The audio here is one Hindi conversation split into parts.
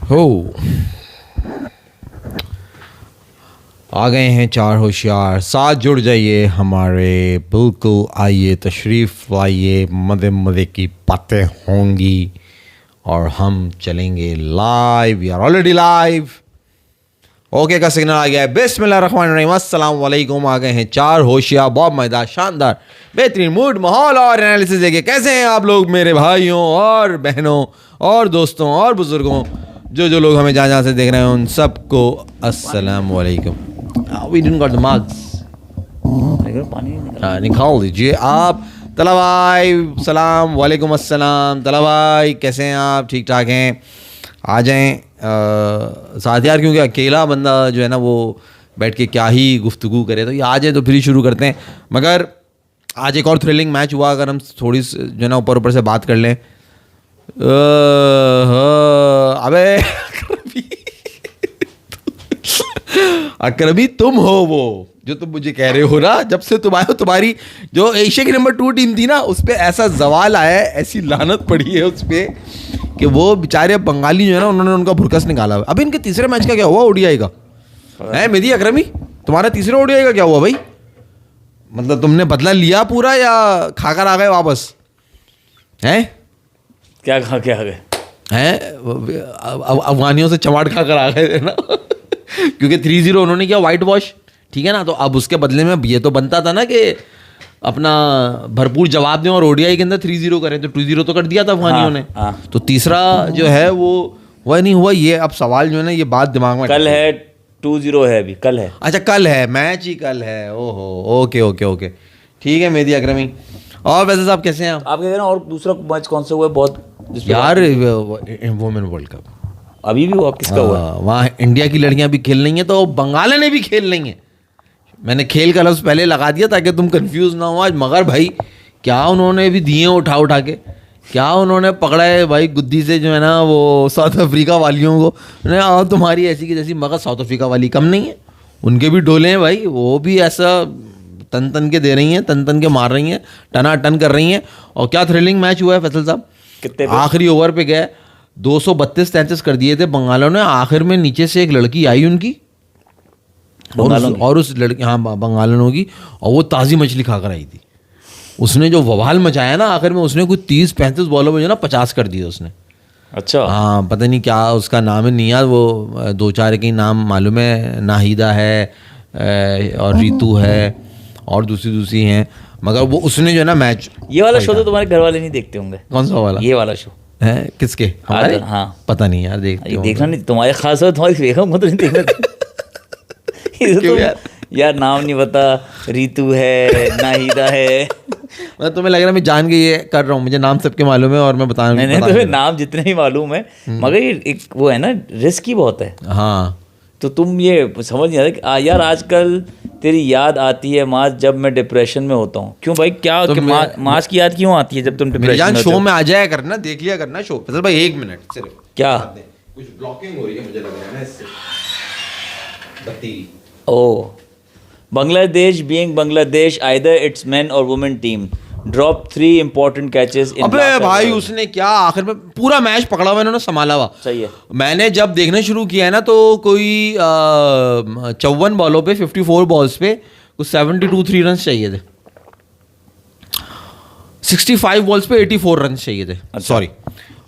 हो आ गए हैं चार होशियार, साथ जुड़ जाइए हमारे, बिल्कुल आइए, तशरीफ़ लाइए, मज़े मज़े की बातें होंगी और हम चलेंगे live. We are already live. Okay का सिग्नल आ गया है। बिस्मिल्लाहिर्रहमानिर्रहीम, अस्सलाम वालेकुम। आ गए हैं चार होशियार, बहुत मज़ेदार, शानदार, बेहतरीन मूड, माहौल और एनालिसिस लेके। कैसे हैं आप लोग मेरे भाइयों और बहनों और दोस्तों और बुजुर्गों, जो लोग हमें जहाँ से देख रहे हैं उन सबको अस्सलाम वालेकुम। We didn't got the marks, निकाल दीजिए आप। तला भाई सलाम वालेकुम अस्सलाम। तला भाई कैसे हैं आप? ठीक ठाक हैं? आ जाएं साथ यार, क्योंकि अकेला बंदा जो है ना वो बैठ के क्या ही गुफ्तगू करे, तो ये आ जाए तो फिर ही शुरू करते हैं। मगर आज एक और थ्रिलिंग मैच हुआ, अगर हम थोड़ी जो है ना ऊपर से बात कर लें। अबे अकरमी तुम हो वो जो तुम मुझे कह रहे हो ना, जब से तुम आए हो तुम्हारी जो एशिया की नंबर 2 टीम थी ना, उस पर ऐसा जवाल आया है, ऐसी लानत पड़ी है उस पर कि वो बेचारे बंगाली जो है ना, उन्होंने उनका भुरकस निकाला। अभी इनके तीसरे मैच का क्या हुआ ओडीआई का? है मेदी अकरमी, तुम्हारा तीसरे ओडीआई का क्या हुआ भाई? मतलब तुमने बदला लिया पूरा या खाकर आ गए वापस? हैं क्या खा के आ गए? हैं अफगानियों से चमाट खाकर आ गए ना क्योंकि 3-0 उन्होंने किया वाइट वॉश, ठीक है ना। तो अब उसके बदले में ये तो बनता था ना कि अपना भरपूर जवाब दें और ओडीआई के अंदर 3-0 करें, तो 2-0 तो कर दिया था अफगानियों ने। तो तीसरा जो है वो वह नहीं हुआ। ये अब सवाल जो है ना, ये बात दिमाग में कल है 2-0 है, अभी कल है। अच्छा कल है मैच, ही कल है। ओहो ओके ओके ओके ठीक है मेदी अकरमी। और वैसे साहब कैसे हैं आप कह रहे हैं? और दूसरा मैच कौन सा हुआ है बहुत यार? वुमेन वर्ल्ड कप अभी भी हुआ? किसका हुआ? वहाँ इंडिया की लड़कियां भी खेल रही हैं, तो बंगाल ने भी खेल रही हैं। मैंने खेल का लफ्ज़ पहले लगा दिया ताकि तुम कंफ्यूज ना हो आज। मगर भाई क्या उन्होंने भी दिए उठा के, क्या उन्होंने पकड़ा है भाई गुद्दी से जो है ना वो साउथ अफ्रीका वालियों को। और तुम्हारी ऐसी की जैसी, मगर साउथ अफ्रीका वाली कम नहीं है, उनके भी डोले हैं भाई। वो भी ऐसा तन के दे रही हैं, तन के मार रही हैं, टन कर रही हैं। और क्या थ्रिलिंग मैच हुआ है फैसल साहब। कितने आखिरी ओवर पे गए 232-33 कर दिए थे बंगालों ने। आखिर में नीचे से एक लड़की आई उनकी, और उस लड़की, हाँ बंगालों की, और वो ताज़ी मछली खाकर आई थी। उसने जो बवाल मचाया ना आखिर में, उसने कुछ 30-35 बॉलों में जो ना 50 कर दिए उसने। अच्छा हाँ पता नहीं क्या उसका नाम है, नहीं यार वो 2-4 के नाम मालूम है, नाहिदा है और रीतू है और दूसरी हैं। मगर वो उसने जो है ना मैच, ये वाला शो तो तुम्हारे घर वाले नहीं देखते होंगे। कौन सा वाला? ये वाला शो है किसके? हमारे? हाँ पता नहीं यार, देखना नहीं तुम्हारे खास हो, तुम्हारी बेगम को तो नहीं देखना क्यों यार? यार नाम नहीं पता, रीतू है, नाहिदा है। मैं तुम्हें लग रहा है मैं जान के ये कर रहा हूँ, मुझे नाम सबके मालूम है और मैं बता नहीं तुम्हें नाम जितने ही मालूम है, मगर ये एक वो है ना, रिस्क ही बहुत है। हाँ तो तुम ये समझ नहीं आता कि यार आजकल तेरी याद आती है मार्च, जब मैं डिप्रेशन में होता हूँ। क्यों भाई? क्या तो मार्च की याद क्यों आती है जब तुम डिप्रेशन में शो में आ जाया करना, देख लिया करना शो। फैसल भाई 1 मिनट सिर्फ। क्या कुछ ब्लॉकिंग हो रही है मुझे लग रहा है ना इससे, बत्ती। Oh Bangladesh being Bangladesh, either it's men or women team drop 3 important catches in. अबे भाई उसने क्या आखिर में पूरा मैच पकड़ा हुआ, इन्होंने संभाला हुआ। सही है। मैंने जब देखना शुरू किया है ना, तो कोई 54 बॉलों पे 54 बॉल्स पे कुछ 72 रन चाहिए थे। 65 बॉल्स पे 84 रन चाहिए थे। सॉरी,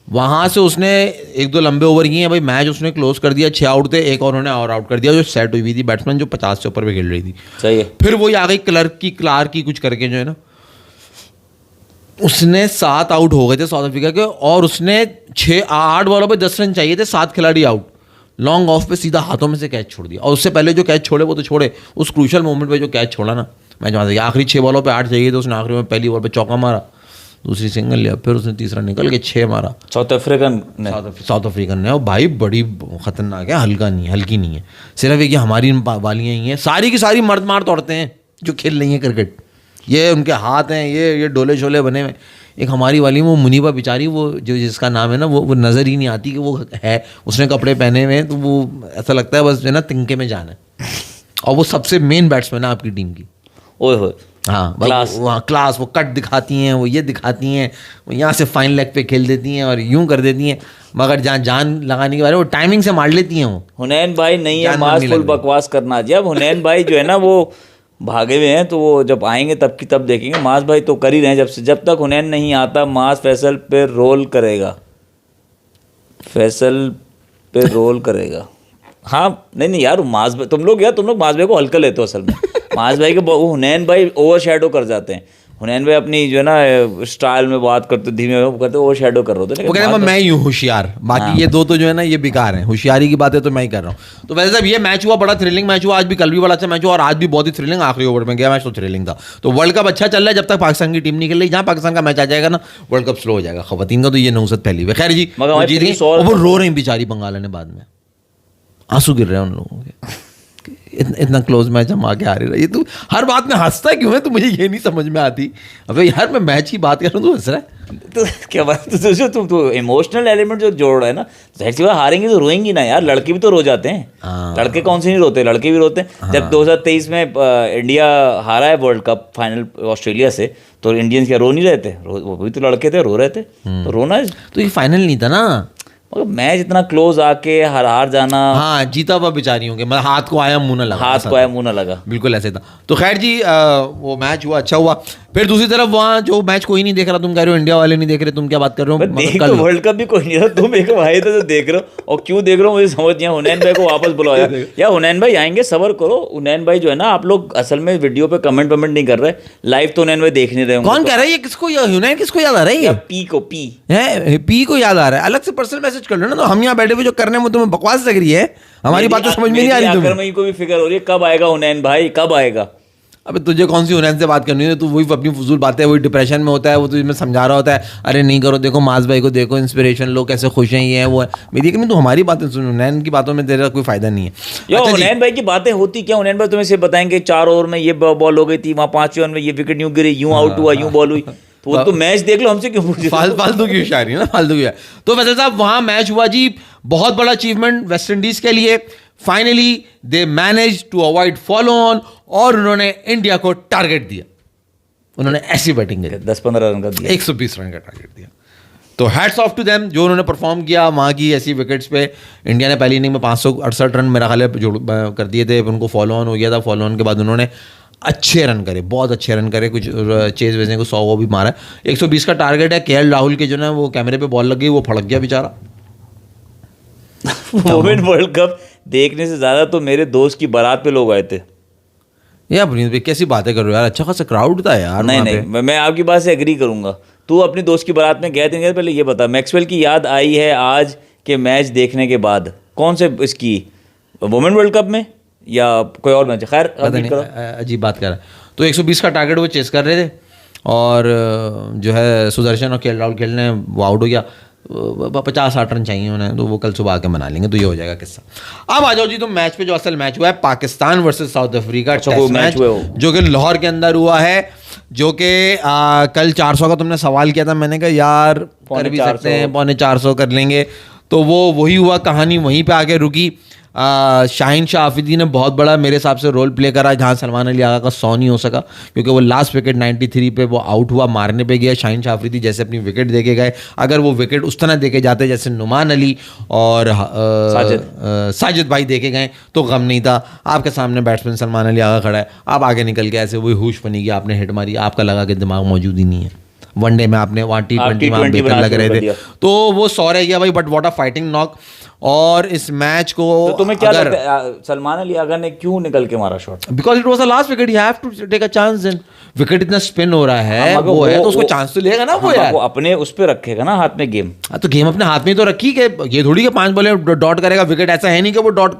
वहां से उसने 1-2 लंबे ओवर किए हैं भाई। मैच उसने क्लोज कर दिया, 6 आउट थे, एक और उन्होंने और आउट कर दिया जो सेट हुई थी बैट्समैन जो 50 से ऊपर पे खेल रही थी। सही है। फिर वही आ गई क्लार्क की कुछ करके जो है ना, उसने 7 आउट हो गए थे साउथ अफ्रीका के, और उसने 8 बॉलों पे 10 रन चाहिए थे, 7 खिलाड़ी आउट। लॉन्ग ऑफ पे सीधा हाथों में से कैच छोड़ दिया। और उससे पहले जो कैच छोड़े वो तो छोड़े, उस क्रूशल मोमेंट पे जो कैच छोड़ा ना, मैच वहाँ से आखिरी 6 बॉलों पे 8 चाहिए थे, उसने आखिरी में पहली बॉल पे चौका मारा, दूसरी सिंगल लिया, फिर उसने तीसरा निकल के 6 मारा। साउथ अफ्रीकन ने। और भाई बड़ी खतरनाक है, हल्की नहीं है। सिर्फ एक हमारी वालियाँ ही हैं, सारी की सारी मर्द मार तोड़ते हैं जो खेल रही हैं क्रिकेट। ये उनके हाथ हैं, ये डोले शोले बने हुए। एक हमारी वाली वो मुनीबा बेचारी, वो जो जिसका नाम है ना, वो नज़र ही नहीं आती कि वो है। उसने कपड़े पहने हुए हैं तो वो ऐसा लगता है बस जो है ना तिनके में जाना है। और वो सबसे मेन बैट्समैन है आपकी टीम की। ओए होए हाँ क्लास। वहाँ क्लास, वो कट दिखाती हैं, वो ये दिखाती हैं, वो यहाँ से फाइन लेग पे खेल देती हैं और यूं कर देती हैं, मगर जहाँ जान लगाने के बारे में वो टाइमिंग से मार लेती हैं वो। हुनैन भाई नहीं है, जान मास मारने फुल लग गई। बकवास करना। जब हुनैन भाई जो है ना वो भागे हुए हैं, तो वो जब आएंगे तब की तब देखेंगे। मास भाई तो कर ही रहे हैं जब तक हुनैन नहीं आता। मास फैसल पे रोल करेगा, फैसल पे रोल करेगा। हाँ नहीं यार, मास भाई तुम लोग मास भाई को हल्का लेते हो असल में। मास भाई के वो हुनैन भाई ओवर शेडो कर जाते हैं। हुनैन भाई अपनी जो है ना स्टाइल में बात करते, धीमे में करते, ओवर शेडो कर रहे होते हैं। वो कहते हैं मैं ही हूँ होशियार, बाकी ये दो तो जो है ना ये बेकार हैं, होशियारी की बातें तो मैं ही कर रहा हूँ। तो वैसे साहब ये मैच हुआ, बड़ा थ्रिलिंग मैच हुआ, आज भी, कल भी बड़ा अच्छा मैच हुआ और आज भी बहुत ही थ्रिलिंग, आखिरी ओवर में गया मैच तो थ्रिलिंग था। तो वर्ल्ड कप अच्छा चल रहा है जब तक पाकिस्तान की टीम नहीं खेल रही। जहाँ पाकिस्तान का मैच आ जाएगा ना वर्ल्ड कप स्लो हो जाएगा। खवातीन का तो ये नौसत फैली हुई है। खैर जी, मगर वो हमारी जीत गई 300 और वो रो रही हैं बेचारी बंगाल ने, बाद में आंसू गिर रहे हैं उन लोगों के। इतना क्लोज मैच हम आके हारे रहे। ये तू हर बात में हंसता क्यों है? तो मुझे ये नहीं समझ में आती। अबे यार मैं मैच की बात कर रहा हूँ, तू हंस रहा है। तो क्या बात, तुम तो इमोशनल एलिमेंट जो जोड़ रहा है ना, जाहिर सी बात हारेंगे तो रोएंगी ना यार। लड़के भी तो रो जाते हैं। हाँ। लड़के कौन से नहीं रोते, लड़के भी रोते हैं। जब 2023 में इंडिया हारा है वर्ल्ड कप फाइनल ऑस्ट्रेलिया से, तो इंडियंस क्या रो नहीं रहे थे? वो भी तो लड़के थे, रो रहे थे। तो रोना, तो ये फाइनल नहीं था ना, मगर मैच इतना क्लोज आके हार जाना। हाँ जीता हुआ बेचारी होंगे, मतलब हाथ को आया मुंह ना लगा, हाथ ऐसा को आया था। मुंह ना लगा। बिल्कुल ऐसे था। तो खैर जी वो मैच हुआ, अच्छा हुआ। फिर दूसरी तरफ वहाँ जो मैच कोई नहीं देख रहा, तुम कह रहे हो इंडिया वाले नहीं देख रहे, तुम क्या बात कर रहे हो? मैं देख कल तो वर्ल्ड कप भी कोई नहीं रहा, तुम एक भाई तो देख रहे हो। और क्यों देख रहे हो मुझे समझ नहीं आया। हुनैन भाई को वापस बुलाया या हुनैन भाई आएंगे, सबर करो। हुनैन भाई जो है ना, आप लोग असल में वीडियो पे कमेंट नहीं कर रहे, लाइव तो हुनैन भाई देख नहीं रहे होंगे। कौन कह रहा है ये? किसको हुनैन किसको याद आ रहा है? या ये पी को पी है पी को याद आ रहा है। अलग से पर्सनल मैसेज कर लो ना। तो हम यहाँ बैठे हुए जो कर रहे हैं वो तुम्हें बकवास लग रही है, हमारी बात तो समझ में नहीं आ रही तुम्हें। मई को भी फिक्र हो रही है कब आएगा हुनैन भाई, कब आएगा। अबे तुझे कौन सी हुनैन से बात करनी है? तू वही अपनी फजूल बातें, वही डिप्रेशन में होता है, वो तुझे में समझा रहा होता है अरे नहीं करो, देखो मास भाई को देखो, इंस्पिरेशन लो, कैसे खुश हैं, ये है वो है। मेरी नहीं, तू हमारी बातें सुन, हुनैन की बातों में तेरा कोई फायदा नहीं है। या अच्छा जी, हुनैन भाई की बातें होती क्या? हुनैन भाई तुम्हें सिर्फ बताएंगे 4 ओवर में ये बॉल हो गई थी, वहाँ 5वें ओवर में ये विकेट यूं गिरी, यूं आउट हुआ, यूं बॉल हुई। तो वो तो मैच देख लो, हमसे क्यों पूछ रहे हो? फालतू की शायरी ना, फालतू की। तो वैसे साहब वहां मैच हुआ जी, बहुत बड़ा अचीवमेंट वेस्ट इंडीज के लिए। Finally they manage to avoid follow on और उन्होंने इंडिया को टारगेट दिया। उन्होंने ऐसी बैटिंग करी, 10-15 रन का दिया, 120 रन का टारगेट दिया। तो हैट्स ऑफ टू देम जो उन्होंने परफॉर्म किया वहाँ की ऐसी विकेट्स पे। इंडिया ने पहली इनिंग में 568 रन मेरा ख्याल है जोड़ कर दिए थे, उनको फॉलो ऑन हो गया था। फॉलो ऑन के बाद उन्होंने अच्छे रन करे, बहुत अच्छे रन करे, कुछ चेज वेजने को 100 वो भी मारा। 120 का टारगेट है। केएल राहुल के जो ना वो कैमरे पे बॉल लग गई, वो फड़क गया बेचारा। वुमेन वर्ल्ड कप देखने से ज्यादा तो मेरे दोस्त की बारात पे लोग आए थे। यार पुनीत भाई कैसी बातें कर रहे हो यार, अच्छा खासा क्राउड था यार। नहीं वहाँ नहीं, पे। मैं आपकी बात से एग्री करूंगा। तू अपनी दोस्त की बारात में गए थे नहीं गए? पहले ये बता, मैक्सवेल की याद आई है आज के मैच देखने के बाद? कौन से इसकी, वुमेन वर्ल्ड कप में या कोई और मैच? खैर पता नहीं, अजीब बात कर रहा है। तो 120 का टारगेट वो चेस कर रहे थे और जो है सुदर्शन और केएल राहुल खेलने, वो आउट हो गया। 50-60 रन चाहिए उन्हें, तो वो कल सुबह आके मना लेंगे, तो ये हो जाएगा किस्सा। अब आ जाओ जी तुम मैच पे। जो असल मैच हुआ है Pakistan versus South Africa test match, जो कि लाहौर के अंदर हुआ है, जो कि कल 400 का तुमने सवाल किया था, मैंने कहा यार कर भी सकते हैं, 450 कर लेंगे। तो वो वही हुआ, कहानी वहीं पे आके रुकी। शाहीन शाह आफरीदी ने बहुत बड़ा मेरे हिसाब से रोल प्ले करा, जहाँ सलमान अली आगा का 100 नहीं हो सका, क्योंकि वो लास्ट विकेट 93 पे वो आउट हुआ, मारने पे गया। शाहीन शाह आफरीदी जैसे अपनी विकेट देके गए, अगर वो विकेट उस तरह देके जाते जैसे नुमान अली और साजिद भाई देके गए तो गम नहीं था। आपके सामने बैट्समैन सलमान अली आगा खड़ा है, आप आगे निकल के ऐसे वही हुश बनी गया, आपने हिट मारी, आपका लगा कि दिमाग मौजूद ही नहीं है। वनडे में आपने वहाँ T20 में आप बेहतर लग रहे थे, तो वो 100 रह गया भाई। But what a fighting knock. और इस मैच को तो तुम्हें क्या लगता है सलमान अली आगा ने क्यों निकल के मारा shot? Because it was the last wicket, you have to take a chance. In wicket इतना स्पिन हो रहा है, वो है तो उसको चांस तो लेगा ना वो यार। वो अपने उस पे रखेगा ना हाथ में गेम। तो गेम अपने हाथ में ही तो रखी कि ये थोड़ी कि 5 बॉलें डॉट करेगा विकेट। ऐसा है नहीं कि वो डॉट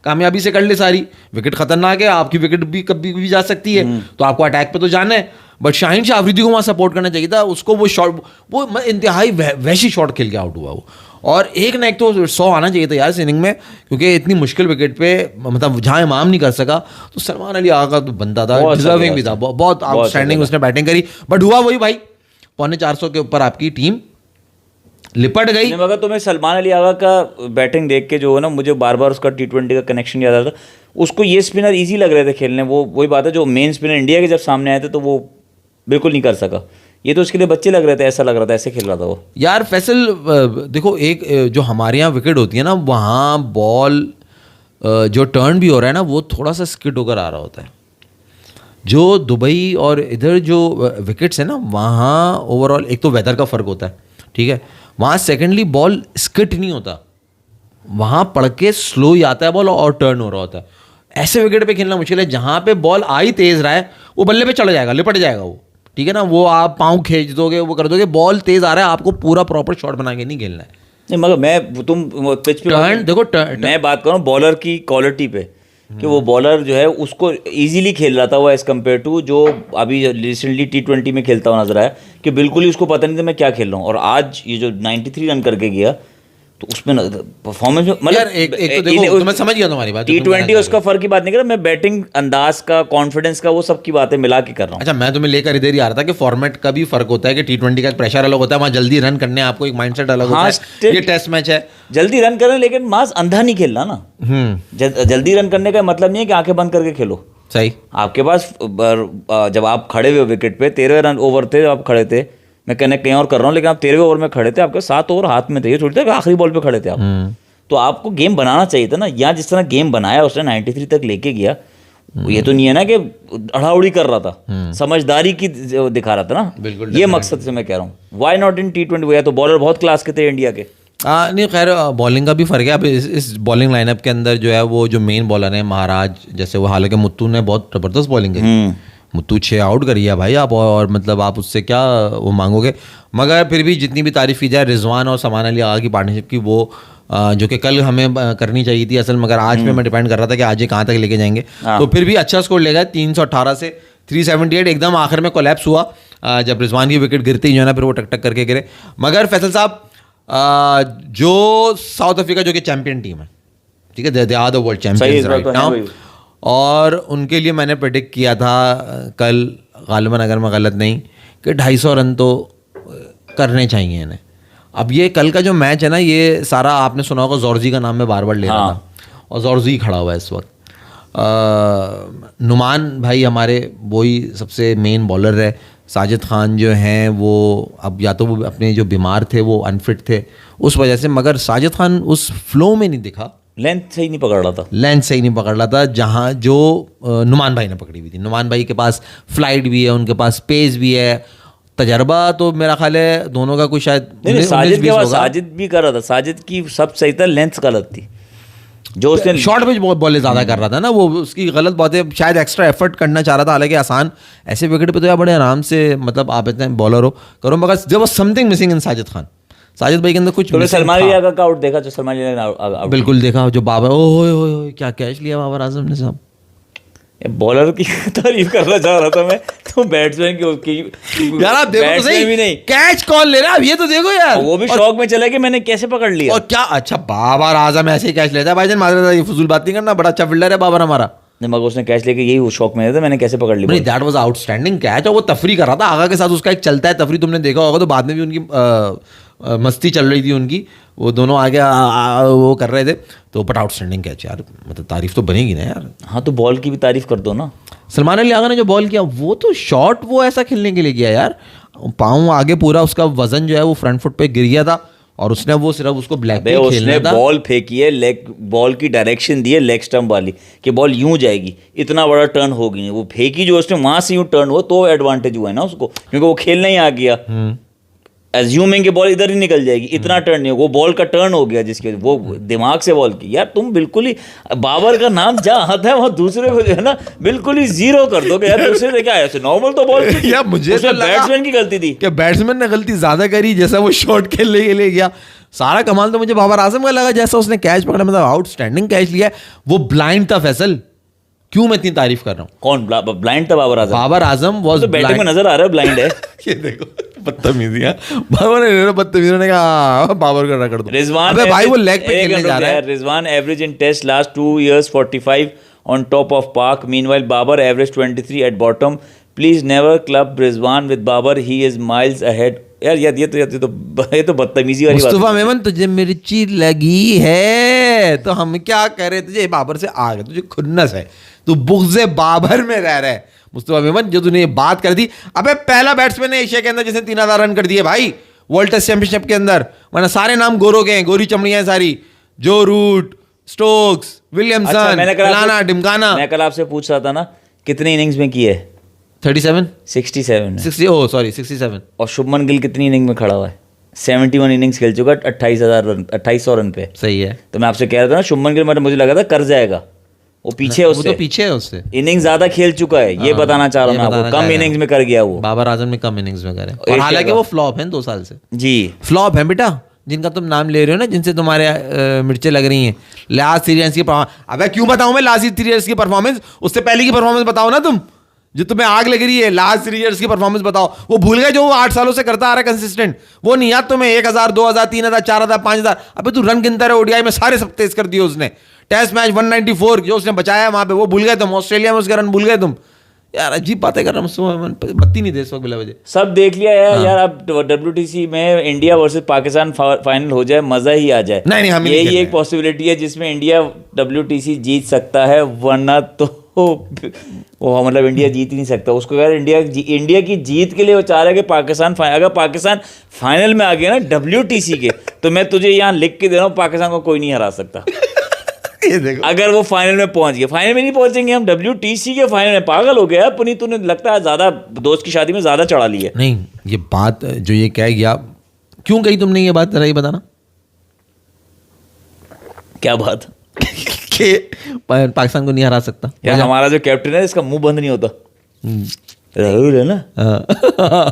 कामयाबी से कर ले सारी। विकेट खतरनाक है, आपकी विकेट भी कभी भी जा सकती है, तो आपको अटैक पे तो जाना है। बट शाहीन शाह आफरीदी को वहाँ सपोर्ट करना चाहिए था उसको। वो शॉट, वो इंतहाई वैसी शॉट खेल के आउट हुआ वो। और एक ना एक तो 100 आना चाहिए था यार इस इनिंग में, क्योंकि इतनी मुश्किल विकेट पे, मतलब जहाँ इमाम नहीं कर सका, तो सलमान अली आगा तो बनता था, डिजर्विंग भी था, बहुत आउटस्टैंडिंग उसने बैटिंग करी। बट हुआ वही भाई, 450 के ऊपर आपकी टीम लिपट गई। नहीं, मगर तुम्हें सलमान अली आगा का बैटिंग देख के जो है ना, मुझे बार बार उसका T20 का कनेक्शन याद आता था। उसको ये स्पिनर इजी लग रहे थे खेलने, वो वही बात है, जो मेन स्पिनर इंडिया के जब सामने आए थे तो वो बिल्कुल नहीं कर सका। ये तो उसके लिए बच्चे लग रहे थे, ऐसा लग रहा था, ऐसे खेल रहा था वो। यार फैसल देखो, एक जो हमारे यहाँ विकेट होती है ना, वहाँ बॉल जो टर्न भी हो रहा है ना, वो थोड़ा सा स्किड होकर आ रहा होता है। जो दुबई और इधर जो विकेट्स है ना, वहाँ ओवरऑल एक तो वेदर का फ़र्क होता है, ठीक है। वहाँ सेकेंडली बॉल स्किट नहीं होता, वहाँ पड़ के स्लो ही आता है बॉल और टर्न हो रहा होता है। ऐसे विकेट पे खेलना मुश्किल है, जहाँ पे बॉल आ ही तेज़ रहा है वो बल्ले पे चढ़ जाएगा, लिपट जाएगा वो, ठीक है ना। वो आप पाँव खींच दोगे, वो कर दोगे, बॉल तेज़ आ रहा है, आपको पूरा प्रॉपर शॉट बना के नहीं खेलना है। नहीं, मगर मैं तुम पिच पे टर्न देखो, मैं बात करूँ बॉलर की क्वालिटी पे, कि वो बॉलर जो है उसको इजीली खेल रहा था वो एज़ कम्पेयर टू जो अभी रिसेंटली T20 में खेलता हुआ नजर आया, कि बिल्कुल ही उसको पता नहीं था मैं क्या खेल रहा हूँ। और आज ये जो 93 रन करके गया, तो उसमें परफॉर्मेंस यार एक तो देखो, तो मैं समझ गया तुम्हारी बात। T20 उसका फर्क की बात नहीं कर रहा मैं, बैटिंग अंदाज का, कॉन्फिडेंस का, वो सब की बातें मिला के कर रहा हूँ। अच्छा, मैं तुम्हें लेकर इधर ही आ रहा था कि फॉर्मेट का भी फर्क होता है, कि T20 का प्रेशर अलग होता है, वहाँ जल्दी रन करने आपको एक माइंडसेट अलग होता है। ये टेस्ट मैच है, जल्दी रन करें, लेकिन मास अंधा नहीं खेलना ना। जल्दी रन करने का मतलब नहीं है कि आंखें बंद करके खेलो। सही। आपके पास जब आप खड़े हुए विकेट पे 13 रन ओवर थे, आप खड़े थे, मैं कनेक्ट कहीं और कर रहा हूँ, लेकिन आप 13वें ओवर में खड़े थे, आपके 7 ओवर हाथ में थे, ये थोड़ी था कि आखिरी बॉल पे खड़े थे आप। तो आपको गेम बनाना चाहिए था ना, यहाँ जिस तरह गेम बनाया उसने 93 तक लेके गया, ये तो नहीं है ना कि अड़ाउड़ी कर रहा था, समझदारी की दिखा रहा था ना। बिल्कुल, ये मकसद से मैं कह रहा हूँ, वाई नॉट इन T20। या तो बॉलर बहुत क्लास के थे इंडिया के। नहीं खैर, बॉलिंग का भी फर्क है। अब इस बॉलिंग लाइनअप के अंदर जो है वो जो मेन बॉलर है महाराज, जैसे वो, हालांकि मुत्तू ने बहुत ज़बरदस्त बॉलिंग करी, मुत्तू 6 आउट करी है भाई आप, और मतलब आप उससे क्या वो मांगोगे। मगर फिर भी जितनी भी तारीफ़ की जाए रिजवान और सलमान अली आगा की पार्टनरशिप की, वो जो कि कल हमें करनी चाहिए थी असल, मगर आज पे मैं डिपेंड कर रहा था कि आज ये कहाँ तक लेके जाएंगे। तो फिर भी अच्छा स्कोर ले गए, 318 से 378। एकदम आखिर में कोलैप्स हुआ जब रिजवान की विकेट गिरती जो है ना, फिर वो टक टक करके गिरे। मगर फैसल साहब, जो साउथ अफ्रीका जो कि चैंपियन टीम है, ठीक है, they are the world champions right now, और उनके लिए मैंने प्रेडिक्ट किया था कल गालिबन, अगर मैं गलत नहीं, कि 250 रन तो करने चाहिए इन्हें। अब ये कल का जो मैच है ना, ये सारा आपने सुना होगा, जॉर्जी का नाम मैं बार बार ले रहा था, और जॉर्जी खड़ा हुआ है इस वक्त। नुमान भाई हमारे वही सबसे मेन बॉलर है। साजिद खान जो हैं वो अब या तो वो अपने जो बीमार थे, वो अनफिट थे उस वजह से, मगर साजिद खान उस फ्लो में नहीं दिखा, लेंथ सही नहीं पकड़ रहा था, लेंथ सही नहीं पकड़ रहा था, जहाँ जो नुमान भाई ने पकड़ी हुई थी। नुमान भाई के पास फ्लाइट भी है, उनके पास पेस भी है, तजर्बा तो मेरा ख्याल है दोनों का कुछ शायद साजिद के पास, साजिद भी कर रहा था, साजिद की सब सही था, लेंथ गलत थी, जो उसने शॉर्ट पिच बॉलें ज़्यादा कर रहा था ना, वो उसकी गलत बात है, शायद एक्स्ट्रा एफर्ट करना चाह रहा था। हालांकि आसान ऐसे विकेट पे तो यार बड़े आराम से, मतलब आप इतने बॉलर हो करो, मगर there was something missing in Sajid Khan. Sajid भाई के अंदर कुछ सलमान अली आगा का आउट देखा, जो सलमान अली आगा बिल्कुल देखा, जो बाबर, ओह क्या कैच लिया बाबर आजम ने साहब। बॉलर की तारीफ करना चाह रहा था मैं, तो बैट्समैन की यार आप देखो तो सही, भी नहीं, कैच कॉल ले रहा है, ये तो देखो यार, वो भी शौक में चला कि मैंने कैसे पकड़ लिया। और क्या अच्छा, बाबर आजम ऐसे ही कैच लेता है भाईजान, माजरा ये फजूल बात नहीं करना, बड़ा अच्छा फील्डर है बाबर हमारा। मगर उसने कैच लेके यही शौक में था, मैंने कैसे पकड़ लिया। दैट वाज आउटस्टैंडिंग कैच, और वो तफरी कर रहा था आगा के साथ, उसका एक चलता है तफरी, तुमने देखा होगा, तो बाद में भी उनकी मस्ती चल रही थी उनकी, वो दोनों आगे वो कर रहे थे, तो बट आउटस्टैंडिंग कैच यार, मतलब तारीफ तो बनेगी ना यार। हाँ, तो बॉल की भी तारीफ कर दो ना। सलमान अली आगा ने जो बॉल किया, वो तो शॉट वो ऐसा खेलने के लिए किया यार, पाँव आगे पूरा, उसका वजन जो है वो फ्रंट फुट पे गिर गया था, और उसने वो सिर्फ उसको ब्लैक पे खेलना था। बॉल फेंकी है, लेग बॉल की डायरेक्शन दी है लेग स्टंप वाली, कि बॉल यूं जाएगी, इतना बड़ा टर्न होगी नहीं, वो फेंकी जो उसने वहां से यूं टर्न हुआ, तो एडवांटेज हुआ है ना उसको, क्योंकि वो खेलना ही आ गया, एज्यूमिंग कि बॉल इधर ही निकल जाएगी, इतना टर्न नहीं, वो बॉल का टर्न हो गया, जिसके वो दिमाग से बॉल की। यार तुम बिल्कुल ही बाबर का नाम जहाँ आता है वहाँ दूसरे को जो है ना बिल्कुल ही जीरो कर दोगे यार, दूसरे से क्या है, नॉर्मल तो बॉल यार मुझे तो बैट्समैन की गलती थी, कि बैट्समैन ने गलती ज्यादा करी, जैसा वो शॉट खेलने के लिए गया। सारा कमाल तो मुझे बाबर आजम का लगा, जैसा उसने कैच पकड़ा, मतलब आउटस्टैंडिंग कैच लिया, वो ब्लाइंड था फैसल। क्यों मैं इतनी तारीफ कर रहा हूँ? कौन ब्लाइंड था? बाबर आजम। बाबर आजम वाज बैटिंग में नजर आ रहा है ब्लाइंड है। ये देखो बदतमीजियां, बाबर ने बदतमीजी ने कहा बाबर का कर दो। रिजवान, अबे भाई वो लेग पे खेलने जा रहा है। Rizwan average in test last 2 years 45 on top of Park. Meanwhile, Babar averaged 23 at bottom. Please never club Rizwan with Babar, he is miles ahead. यार ये तो बदतमीजी वाली बात मुस्तफा है। मेमन तुझे मिर्ची लगी है तो हम क्या करें, तुझे बाबर से आग है, तुझे खुन्नस है, तू बुग़्ज़े बाबर में रह रहा है मुस्तफा मेमन, जो तूने ये बात कर दी। अबे पहला बैट्समैन है एशिया के अंदर जिसने 3000 रन कर दिए भाई वर्ल्ड टेस्ट चैंपियनशिप के अंदर, वरना सारे नाम गोरों के हैं, गोरी चमड़ियां हैं सारी, जो रूट, स्टोक्स, विलियमसन, फलाना ढिमकाना। मैं कल आपसे पूछ रहा था ना कितनी इनिंग्स में की है? 37 67 में। 60 ओह सॉरी 67। और शुभमन गिल कितनी इनिंग में खड़ा हुआ है? 71 इनिंग्स खेल चुका है, 28,000 रन, 2800 रन पे। सही है। तो मैं आपसे कह रहा था ना शुभमन गिल, मुझे लगा था कर जाएगा, वो पीछे है वो उससे, तो पीछे है उससे, इनिंग्स ज्यादा खेल चुका है, ये बताना चाह रहा हूँ मैं आपको, कम इनिंग्स में कर गया वो। बाबर आजम ने कम इनिंग्स में करे, और एशिया हालांकि का। वो फ्लॉप हैं 2 साल से, जी फ्लॉप है बेटा, जिनका तुम नाम ले रहे हो ना, जिनसे तुम्हारे मिर्चें लग रही हैं। लास्ट 3 इयर्स की अबे क्यों बताऊं मैं लास्ट 3 इयर्स की परफॉर्मेंस, उससे पहले की परफॉर्मेंस बताओ ना तुम, जो तुम्हें आग लग रही है लास्ट 3 इयर्स की परफॉर्मेंस बताओ। वो भूल गए जो वो 8 सालों से करता आ रहा है कंसिस्टेंट, वो नहीं याद तुम्हें 1000 2000 3000 4000 5000। अबे तू रन गिनता रहे, ओडीआई में सारे सब तेज कर दिए उसने, टेस्ट मैच 194 जो उसने बचाया वहां पे वो भूल गए तुम, ऑस्ट्रेलिया में उसके रन भूल गए तुम। यार अजीब बातें कर रहा हूँ, बत्ती नहीं दे इस वक्त बिला वजह। सब देख लिया है यार, अब WTC में इंडिया वर्सेस पाकिस्तान फाइनल हो जाए, मजा ही आ जाए। नहीं, हम नहीं यही खेलना एक पॉसिबिलिटी है जिसमें इंडिया WTC जीत सकता है, वरना तो वो मतलब इंडिया जीत ही नहीं सकता। उसको यार इंडिया की जीत के लिए वो चाह रहा है कि पाकिस्तान अगर पाकिस्तान फाइनल में आ गया ना WTC के, तो मैं तुझे यहाँ लिख के दे रहा हूँ, पाकिस्तान को कोई नहीं हरा सकता। ये देखो, अगर वो फाइनल में पहुंच गए, फाइनल में नहीं पहुंचेंगे हम, WTC के फाइनल में। पागल हो गया पुनीत, तूने लगता है ज्यादा दोस्त की शादी में ज्यादा चढ़ा ली है। नहीं ये बात जो ये कह गया, क्यों कही तुमने ये बात, जरा ये बताना। क्या बात? कि पाकिस्तान को नहीं हरा सकता यार हमारा जो कैप्टन है इसका मुंह बंद नहीं होता। राहुल है ना,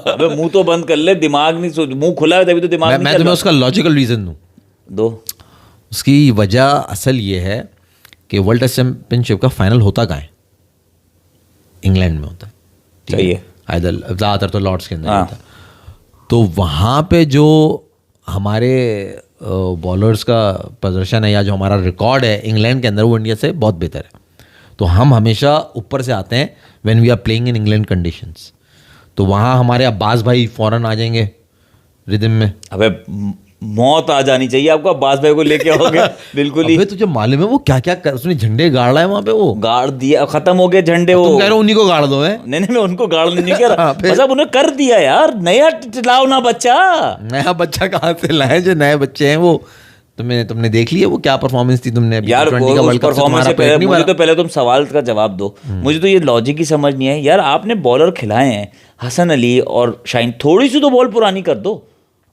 अबे मुंह तो बंद कर ले, दिमाग नहीं, मुंह खुला है तभी तो दिमाग नहीं मैं चल तुम्हें रहा। उसका लॉजिकल रीजन दूं। दो उसकी वजह असल ये है कि वर्ल्ड टेस्ट चैंपियनशिप का फाइनल होता कहाँ है? इंग्लैंड में होता है, ठीक सही है। आइदर ज़्यादातर तो लॉर्ड्स के अंदर हाँ। होता है। तो वहाँ पे जो हमारे बॉलर्स का प्रदर्शन है या जो हमारा रिकॉर्ड है इंग्लैंड के अंदर, वो इंडिया से बहुत बेहतर है। तो हम हमेशा ऊपर से आते हैं when we are playing in England conditions. तो वहाँ हमारे अब्बास भाई फौरन आ जाएंगे रिदम में। अबे मौत आ जानी चाहिए आपको, अब्बास भाई को लेके आओगे बिल्कुल ही। अबे तुझे मालूम है वो क्या क्या कर, उसने झंडे गाड़ा है वहाँ पे, वो गाड़ दिया, खत्म हो गए झंडे वो। तुम कह रहे हो उन्हीं को गाड़ दो है? नहीं मैं उनको गाड़ने नहीं कह रहा, हाँ, फिर? मतलब उन्हें कर दिया यार, नया लाओ ना बच्चा। नया बच्चा कहाँ से लाए? जो नए बच्चे हैं वो तुमने देख लिया वो क्या परफॉर्मेंस थी तुमने अभी यार T20 का वर्ल्ड कप से परफॉर्मेंस तुम्हारा से पहले पेट नहीं मुझे भरा? तो पहले तुम सवाल का जवाब दो। मुझे तो ये लॉजिक ही समझ नहीं है यार, आपने बॉलर खिलाए हैं हसन अली और शाहीन, थोड़ी सी तो बॉल पुरानी कर दो,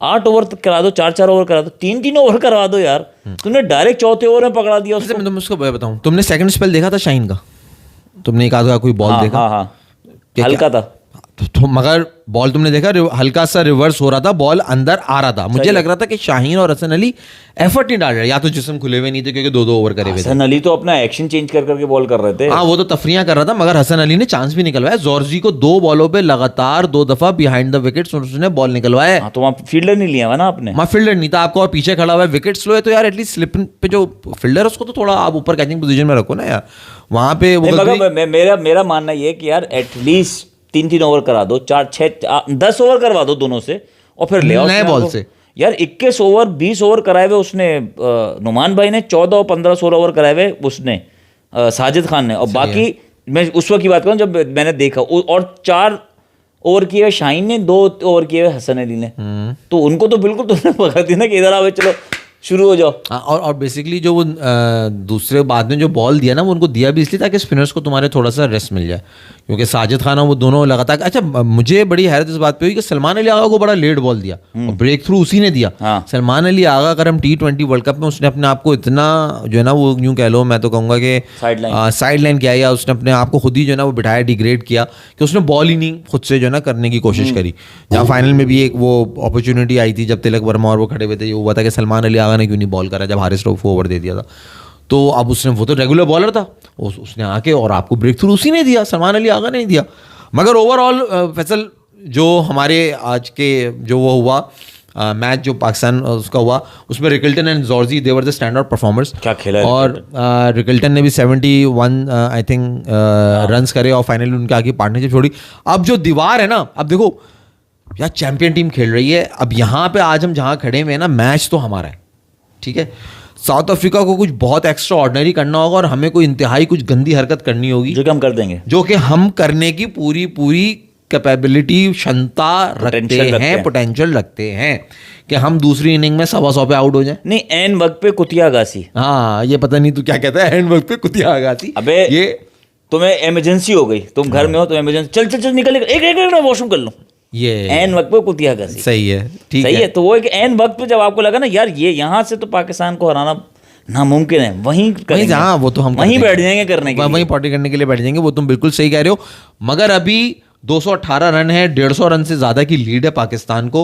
8 ओवर करा दो, 4 ओवर करा दो, 3 ओवर करवा दो यार। तुमने डायरेक्ट चौथे ओवर में पकड़ा दिया वैसे उसको। मैं तुम्हें उसको बताऊं, तुमने सेकंड स्पेल देखा था शाहीन का? तुमने एक आधा कोई बॉल हाँ देखा? हाँ हाँ, क्या- हल्का था। तो मगर बॉल तुमने देखा हल्का सा रिवर्स हो रहा था, बॉल अंदर आ रहा था। मुझे लग रहा था कि शाहीन और हसन अली एफर्ट नहीं डाल रहे, या तो जिस्म खुले हुए नहीं थे क्योंकि 2 ओवर करे हुए थे। हसन अली तो अपना एक्शन चेंज कर करके बॉल कर रहे थे। हाँ वो तो तफरियां कर रहा था, मगर हसन अली ने चांस भी निकलवाया। जॉर्जी को 2 बॉलों पे लगातार 2 दफा बिहाइंड द विकेट्स उसने बॉल निकलवाया। हाँ, तो वहाँ फील्डर नहीं लिया हुआ ना आपने। वहाँ फील्डर नहीं था आपको, और पीछे खड़ा हुआ है, विकेट स्लो है, तो यार एटलीस्ट स्लिप पे जो फील्डर है उसको तो थोड़ा आप ऊपर कैचिंग पोजीशन में रखो ना यार। वहाँ पे वो नहीं, मगर मेरा मानना ये है कि यार एटलीस्ट 3 ओवर करा दो, 4 6 10 ओवर करवा दो दोनों से, और फिर ले आओ नए बॉल से। यार 21 ओवर 20 ओवर कराए हुए उसने नुमान भाई ने, 14 और 15 16 ओवर कराए हुए उसने साजिद खान ने, और बाकी मैं उस वक्त की बात करूँ जब मैंने देखा, और 4 ओवर किए हुए शाहीन ने, 2 ओवर किए हुए हसन अली ने। तो उनको तो बिल्कुल तुमने पकड़ दिया ना कि इधर आओ चलो शुरू हो जाओ। और बेसिकली जो वो दूसरे बाद में जो बॉल दिया ना, वो उनको दिया भी इसलिए ताकि स्पिनर्स को तुम्हारे थोड़ा सा रेस्ट मिल जाए, क्योंकि साजिद खान और वो दोनों लगातार। अच्छा मुझे बड़ी हैरत इस बात पे हुई कि सलमान अली आगा को बड़ा लेट बॉल दिया और ब्रेक थ्रू उसी ने दिया। हाँ। सलमान अली आगा अगर हम T20 वर्ल्ड कप में, उसने अपने आप को इतना जो है ना, वो यूँ कह लो, मैं तो कहूँगा कि साइड लाइन किया, या उसने अपने आप को खुद ही जो है ना वो बिठाया, डिग्रेड किया, कि उसने बॉल ही नहीं खुद से जो है ना करने की कोशिश करी। जहाँ फाइनल में भी एक वो अपॉर्चुनिटी आई थी जब तिलक वर्मा और वो खड़े हुए थे, ये हुआ था कि सलमान अली आगा ने क्यों नहीं बॉल करा जब हारिस रऊफ को ओवर दे दिया था। तो अब उसने, वो तो रेगुलर बॉलर था, उसने आके और आपको ब्रेक थ्रू उसी ने दिया, सलमान अली आगा ने दिया। मगर ओवरऑल फैसल जो हमारे आज के जो वो हुआ मैच जो पाकिस्तान उसका हुआ, उसमें Rickelton and Zorzi they were the stand out performers. क्या खेला है और रिकल्टन ने भी 71 आई थिंक रन्स करे और फाइनली उनके आगे पार्टनरशिप छोड़ी। अब जो दीवार है ना, अब देखो यार चैंपियन टीम खेल रही है, अब यहाँ पे आज हम जहाँ खड़े हुए हैं ना, मैच तो हमारा है, ठीक है। साउथ अफ्रीका को कुछ बहुत एक्स्ट्रा ऑर्डिनरी करना होगा और हमें कोई इंतहाई कुछ गंदी हरकत करनी होगी, जो कि हम कर देंगे, जो कि हम करने की पूरी कैपेबिलिटी, क्षमता रखते हैं, पोटेंशियल रखते हैं कि हम दूसरी इनिंग में 125 पे आउट हो जाए। नहीं, एन वक्त पे कुतिया गासी। हाँ, ये पता नहीं तू क्या कहता है, एन वक्त पे कुतिया गासी। अबे ये तुम्हें इमरजेंसी हो गई, तुम घर में हो तो इमरजेंसी, चल चल चल निकल, एक वॉशरूम कर लो, ये एन वक्त पे कुतिया गासी। सही है, ठीक सही है। तो वो एक एन वक्त पे जब आपको लगा ना यार ये यहाँ से तो पाकिस्तान को हराना नामुमकिन है, वहीं करेंगे। हाँ, वो तो हम वहीं बैठ जाएंगे करने के लिए, वहीं पार्टी करने के लिए बैठ जाएंगे, वो तुम बिल्कुल सही कह रहे हो। मगर अभी 218 रन है, 150 रन से ज्यादा की लीड है पाकिस्तान को,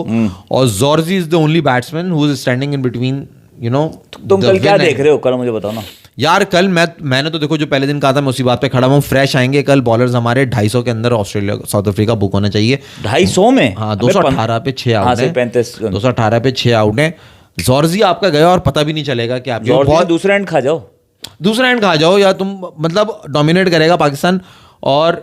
और Zorzi is the only batsman who is standing in between, you know. तुम कल क्या देख रहे हो, कल मुझे बताओ ना यार। कल मैंने तो देखो, जो पहले दिन कहा था मैं उसी बात पे खड़ा हूँ, फ्रेश आएंगे कल बॉलर्स हमारे। 250 के अंदर ऑस्ट्रेलिया साउथ अफ्रीका बुक होना चाहिए। 250 में? हाँ, 218 पे 6 आउट है, 218 पे 6 आउट है। जॉर्जी आपका गया और पता भी नहीं चलेगा कि आप बहुत दूसरा एंड खा जाओ, दूसरा एंड खा जाओ, या तुम मतलब डोमिनेट करेगा पाकिस्तान। और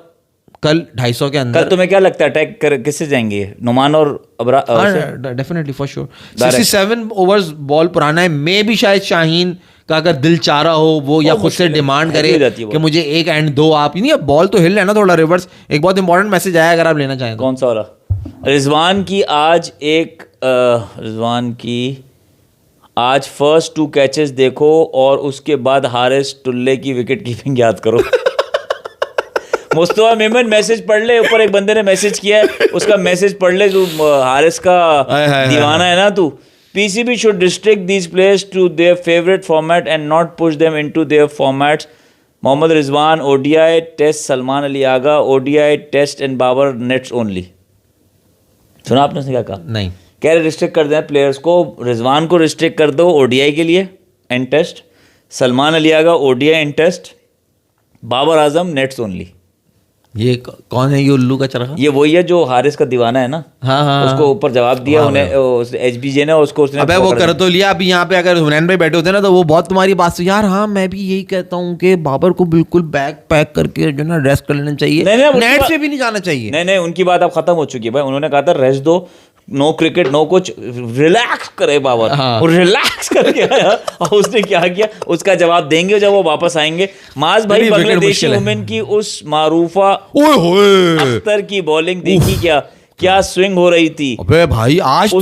कल 250 के अंदर कल तुम्हें क्या लगता है अटैक किससे जाएंगे, नुमान और definitely for sure 67 overs ball पुराना है, मे भी शायद शाहीन का अगर दिल चाह रहा हो वो, या खुद से डिमांड करे कि मुझे एक एंड दो आप। नहीं, अब बॉल तो हिल है ना थोड़ा रिवर्स। एक बहुत इंपॉर्टेंट मैसेज आया अगर आप लेना चाहें तो। कौन सा वाला? रिजवान की आज फर्स्ट 2 कैचेस देखो और उसके बाद हारिस टुल्ले की विकेट कीपिंग याद करो। मुस्तफा मेमन मैसेज पढ़ ले, ऊपर एक बंदे ने मैसेज किया है, उसका मैसेज पढ़ ले। तू हारिस का दीवाना है ना तू। PCB should restrict these players to their favorite format and not push them into their formats. Mohammad Rizwan ODI test, Salman Ali Agha ODI test and Babar nets only. सुना आपने उसने क्या कहा? नहीं, कह रहे रिस्ट्रिक्ट कर दें प्लेयर्स को। रिजवान को रिस्ट्रिक्ट कर दो ODI के लिए and test, Salman Ali Agha ODI and test, Babar Azam nets only. ये कौन है ये उल्लू का चरखा? ये वही है जो हारिस का दीवाना है ना। हाँ, उसको ऊपर जवाब दिया उन्हें HBJ ने, उसको उसने अबे वो कर तो लिया। अभी यहाँ पे अगर हुनैन भाई बैठे होते ना तो वो बहुत तुम्हारी बात से, यार हाँ मैं भी यही कहता हूँ कि बाबर को बिल्कुल बैग पैक करके जो ना रेस्ट कर लेना चाहिए, नेट से भी नहीं जाना चाहिए। नहीं, उनकी बात अब खत्म हो चुकी है भाई। उन्होंने कहा था रेस्ट दो, नो क्रिकेट नो कुछ, रिलैक्स करे बाबर। हाँ। रिलैक्स करके आया और उसने क्या किया उसका जवाब देंगे जब वो वापस आएंगे। माज भाई बांग्लादेशी वुमेन की उस मारूफा अख्तर की बॉलिंग देखी क्या स्विंग हो रही थी। अबे भाई आज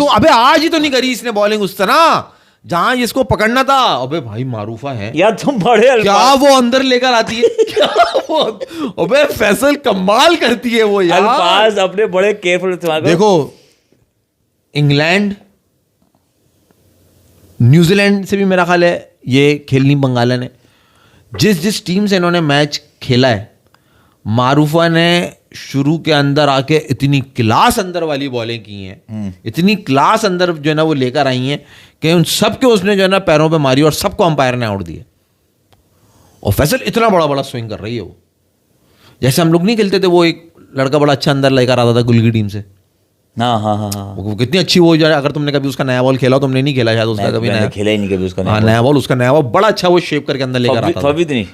ही तो नहीं करी इसने बॉलिंग उस तरह जहां इसको पकड़ना था। अबे भाई मारूफा है यार, तुम बड़े क्या वो अंदर लेकर आती है क्या वो? अबे फैसल कमाल करती है वो यार, अल्फाज अपने बड़े केयरफुल इस्तेमाल करो। देखो इंग्लैंड न्यूजीलैंड से भी मेरा ख्याल है ये खेलनी बंगाला ने, जिस टीम से इन्होंने मैच खेला है, मारूफा ने शुरू के अंदर आके इतनी क्लास अंदर वाली बॉलें की हैं, इतनी क्लास अंदर जो है ना वो लेकर आई हैं कि उन सबके उसने जो है ना पैरों पे मारी और सबको अंपायर ने आउट दिए। और फैसल इतना बड़ा बड़ा स्विंग कर रही है वो, जैसे हम लोग नहीं खेलते थे, वो एक लड़का बड़ा अच्छा अंदर लेकर आता था गुल की टीम से। हाँ। वो कितनी अच्छी वो, अगर तुमने कभी उसका नया बॉल खेला, तुमने नहीं खेला शायद उसका, कभी नया खेला ही नहीं कभी उसका नया बॉल, उसका नया बॉल बड़ा अच्छा वो शेप करके अंदर लेकर आता था। फबीद नहीं,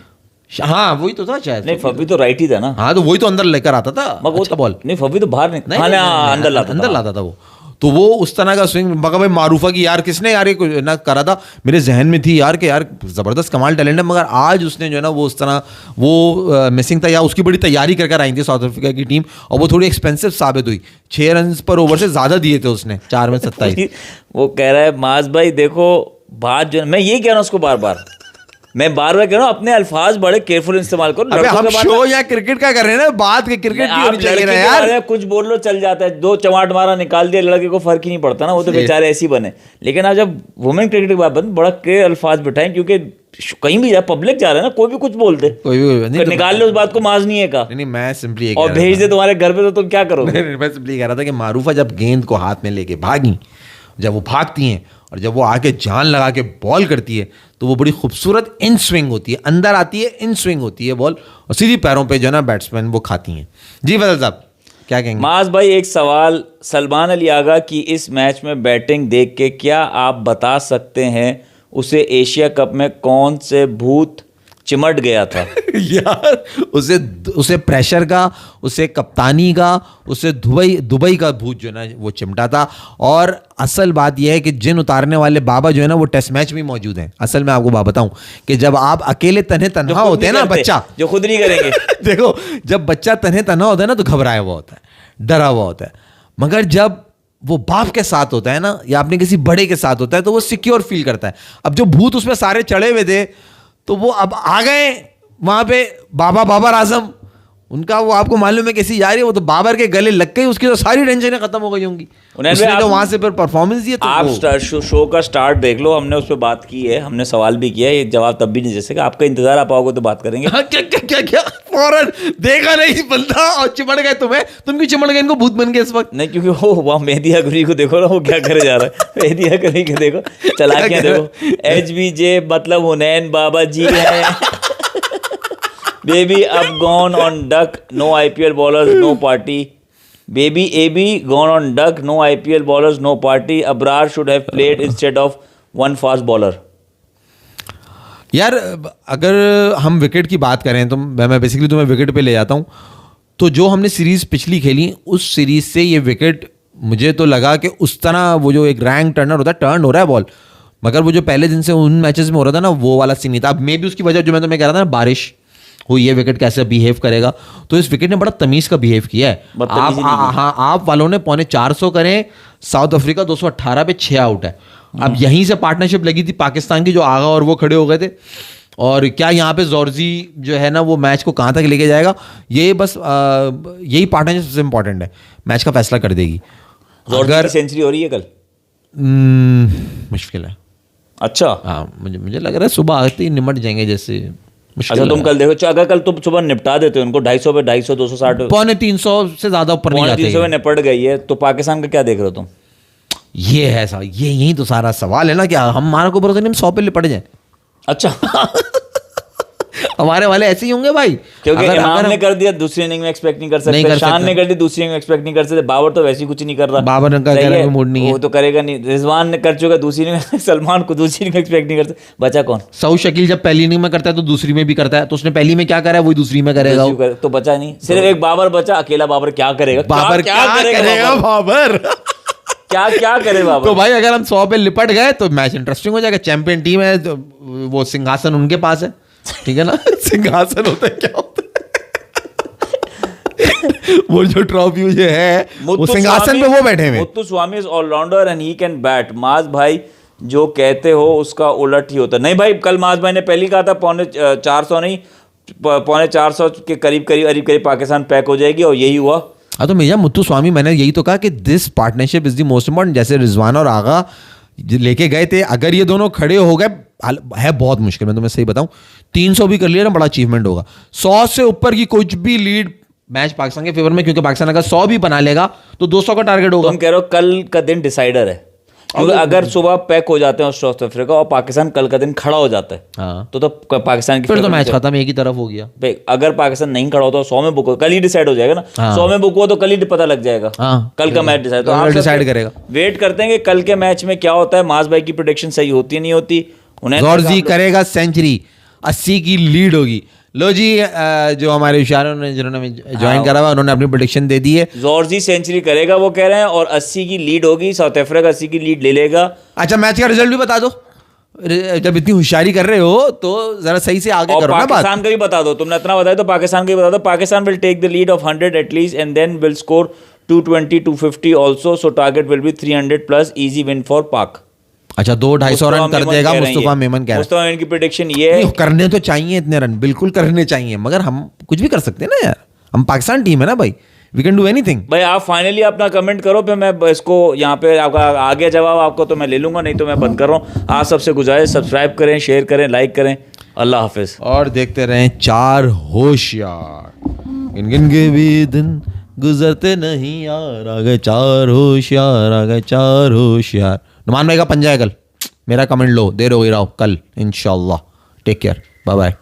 हाँ वही तो था शायद। नहीं फबी तो राइट ही था ना। हाँ तो वही तो अंदर लेकर आता था अच्छा बॉल। नहीं फबी तो बाहर नहीं, अंदर लाता था वो। तो वो उस तरह का स्विंग मगर भाई मारूफा की यार किसने यार ये ना करा था, मेरे जहन में थी यार कि यार जबरदस्त कमाल टैलेंट है, मगर आज उसने जो है ना वो उस तरह वो मिसिंग था, या उसकी बड़ी तैयारी कर आई थी साउथ अफ्रीका की टीम, और वो थोड़ी एक्सपेंसिव साबित हुई। 6 रन पर ओवर से ज्यादा दिए थे उसने, 4 में 27। वो कह रहा है माज भाई देखो बात जो मैं ये कह रहा हूँ उसको मैं बार बार कह रहा हूँ अपने अल्फाज बड़े केयरफुल इस्तेमाल करो। अबे हम शो या क्रिकेट का कर रहे हैं ना, बात के क्रिकेट की होनी चाहिए ना यार। कुछ बोल लो चल जाता है, 2 चमाट मारा निकाल दिया, लड़के को फर्क ही नहीं पड़ता ना, वो तो बेचारे ऐसे ही बने। लेकिन आज जब वुमेन क्रिकेट की बात बन, बड़ा क्लियर अल्फाज बिठाएं, क्योंकि कहीं भी जाए पब्लिक जा रहा है ना, कोई भी कुछ बोल दे, कोई भी निकाल ले उस बात को, माज नहीं है का। नहीं मैं सिंपली और भेज दे तुम्हारे घर पे तो तुम क्या करोगे? मैं सिंपली कह रहा था कि मारूफा जब गेंद को हाथ में लेके भागी, जब वो भागती हैं और जब वो आके जान लगा के बॉल करती है तो वो बड़ी खूबसूरत इन स्विंग होती है, अंदर आती है, इन स्विंग होती है बॉल, और सीधी पैरों पे जो है ना बैट्समैन वो खाती हैं। जी फैसल साहब। क्या कहेंगे? माज भाई एक सवाल, सलमान अली आगा की इस मैच में बैटिंग देख के क्या आप बता सकते हैं उसे एशिया कप में कौन से भूत चिमट गया था? यार उसे प्रेशर का, उसे कप्तानी का, उसे दुबई का भूत जो है ना वो चिमटा था। और असल बात यह है कि जिन उतारने वाले बाबा जो है ना वो टेस्ट मैच में मौजूद हैं। असल में आपको बात बताऊं कि जब आप अकेले तन्हा होते हैं ना, बच्चा जो खुद नहीं करेंगे देखो, जब बच्चा तन्हा होता है ना तो घबराया हुआ होता है, डरा हुआ होता है। मगर जब वो बाप के साथ होता है ना या अपने किसी बड़े के साथ होता है तो वो सिक्योर फील करता है। अब जो भूत उसमें सारे चढ़े हुए थे तो वो अब आ गए वहां पे, बाबर आजम उनका, वो आपको मालूम है कैसी जा रही है, वो तो बाबर के गले लग गई, उसकी तो सारी टेंशनें खत्म हो गई होंगी। उसने तो वहां से फिर परफॉर्मेंस दिया। तो आप शो का स्टार्ट देख लो, हमने उस पर बात की है, हमने सवाल भी किया है, ये जवाब तब भी नहीं दे सके। आपका इंतजार आप आओगे तो बात करेंगे। क्या फौरन देखा नहीं बंदा और चिमड़ गए तुम्हें, तुम क्यों चिमड़ गए इनको भूत बन के इस वक्त? नहीं, क्योंकि वो वहाँ मेहदी अगरी को देखो ना, वो क्या करे जा रहा है। मेहदी अगरी को देखो, चला क्या देखो, HBJ मतलब हुनैन बाबा जी है। Baby AB gone on duck, no IPL bowlers no party. Baby AB gone on duck, no IPL bowlers no party. Abrar should have played instead of one fast bowler. यार अगर हम विकेट की बात करें तो मैं बेसिकली तुम्हें विकेट पे ले जाता हूं। तो जो हमने सीरीज पिछली खेली उस सीरीज से ये विकेट, मुझे तो लगा कि उस तरह वो जो एक रैंक टर्नर होता है, टर्न हो रहा है बॉल, मगर वो जो पहले दिन से उन मैचेस में हो रहा था ना वो वाला सीन नहीं था। अब मे भी उसकी वजह जो मैं तुम्हें कह रहा था ना, बारिश हुई है, विकेट कैसे बिहेव करेगा, तो इस विकेट ने बड़ा तमीज का बिहेव किया है। आप वालों ने 450 करें, साउथ अफ्रीका 218 पे 6 आउट है। अब यहीं से पार्टनरशिप लगी थी पाकिस्तान की, जो आगा और वो खड़े हो गए थे। और क्या यहाँ पे जॉर्जी जो है ना वो मैच को कहाँ तक लेके जाएगा, ये बस यही पार्टनरशिप सबसे इंपॉर्टेंट है, मैच का फैसला कर देगी। अगर सेंचुरी हो रही है कल, मुश्किल है। अच्छा, हाँ मुझे लग रहा है सुबह आते ही निमट जाएंगे जैसे। अच्छा तुम कल देखो, अगर कल तुम सुबह निपटा देते हो उनको 250 पे 250, 260, 350 से ज्यादा ऊपर नहीं जाते, 350 में निपट गई है, तो पाकिस्तान का क्या देख रहे हो तुम? ये है यही तो सारा सवाल है ना कि हमारे को भरोसा नहीं, हम 100 पे लिपट जाए। अच्छा हमारे वाले ऐसे ही होंगे भाई, क्योंकि इमाम ने कर दिया, दूसरी इनिंग में एक्सपेक्ट नहीं कर सकते, शान ने कर दी, दूसरी इनिंग में एक्सपेक्ट नहीं कर सकते, बाबर तो वैसे ही कुछ नहीं कर रहा, बाबर ने का मूड नहीं है, वो तो करेगा नहीं, रिजवान ने कर चुका दूसरी इनिंग में, सलमान को दूसरी इनिंग में एक्सपेक्ट नहीं करते, बचा कौन? सऊद शकील जब पहली इनिंग में करता है तो दूसरी में भी करता है, तो उसने पहली में क्या करा है वही दूसरी में करेगा, तो बचा नहीं, सिर्फ एक बाबर बचा, अकेला बाबर क्या करेगा? बाबर क्या करेगा? बाबर क्या करे बाबर? तो भाई अगर हम 100 पे लिपट गए तो मैच इंटरेस्टिंग हो जाएगा। चैंपियन टीम है तो वो सिंहासन उनके पास है, ठीक है ना। सिंहासन होता है, क्या होता है वो जो ट्रॉफी मुझे है वो सिंहासन पे वो बैठे हुए। Muthusamy is allrounder and he can bat. Maaz भाई जो कहते हो उसका उलट ही होता। नहीं भाई, कल माज भाई ने पहले कहा था 450 नहीं 450 के करीब पाकिस्तान पैक हो जाएगी, और यही हुआ। हाँ तो मियां मुत्तुस्वामी, मैंने यही तो कहा कि this partnership is the most important. जैसे रिजवान और आगा लेके गए थे, अगर ये दोनों खड़े हो गए है बहुत मुश्किल, मैं तुम्हें सही बताऊं, 300 भी कर लिया ना बड़ा अचीवमेंट होगा। 100 से ऊपर की कुछ भी लीड मैच पाकिस्तान के फेवर में, क्योंकि पाकिस्तान अगर 100 भी बना लेगा तो 200 का टारगेट होगा। तुम कह रहे हो कल का दिन डिसाइडर है, क्योंकि अगर सुबह पैक हो जाते हैं साउथ अफ्रीका और पाकिस्तान कल का दिन खड़ा हो जाता है, हाँ, तो पाकिस्तान की फिर तो मैच खत्म, एक ही तरफ हो गया। अगर पाकिस्तान नहीं खड़ा होता 100 में बुक हो, कल ही डिसाइड हो जाएगा ना। हाँ। 100 में बुक हुआ तो कल ही पता लग जाएगा, हाँ, कल का मैच डिसाइड, तो आप डिसाइड करेगा। वेट करते हैं कि कल के मैच में क्या होता है। माज भाई की प्रेडिक्शन सही होती है नहीं होती? जॉर्जी करेगा सेंचुरी, 80 की लीड होगी। लो जी, जो हमारे इशारों ने जिन्होंने ज्वाइन करा हुआ उन्होंने अपनी प्रेडिक्शन दे दी है। जॉर्जी सेंचुरी करेगा वो कह रहे हैं, और 80 की लीड होगी, साउथ अफ्रीका 80 की लीड ले लेगा। अच्छा मैच का रिजल्ट भी बता दो, जब इतनी होशियारी कर रहे हो तो जरा सही से आगे करो ना बात। पाकिस्तान का भी बता दो, तुमने इतना बताया तो पाकिस्तान का भी बता दो। Pakistan will take the lead of 100 at least and then will score 220 250 also, so target will be 300 plus, easy win for Pak. अच्छा 200-250 रन कर देगा मुस्तफा मेमन, कह रहे हैं। मुस्तफा मेमन की प्रेडिक्शन ये है, करने तो चाहिए इतने रन, बिल्कुल करने चाहिए, मगर हम कुछ भी कर सकते हैं ना यार, हम पाकिस्तान टीम है ना भाई, वी कैन डू एनीथिंग। भाई आप फाइनली अपना कमेंट करो, फिर मैं इसको यहाँ पे आपका आगे जवाब आपको तो मैं ले लूंगा, नहीं तो मैं बंद कर रहा हूँ। आप सबसे गुजारिश, सब्सक्राइब करें, शेयर करें, लाइक करें। अल्लाह हाफिज। और देखते रहें 4 होशियार, गिन के भी दिन गुजरते नहीं यार, आ गए 4 होशियार, आ गए 4 होशियार। नुमान भाई का पंजा है कल, मेरा कमेंट लो, देर हो गई रहो कल इंशाल्लाह। Take care, bye bye.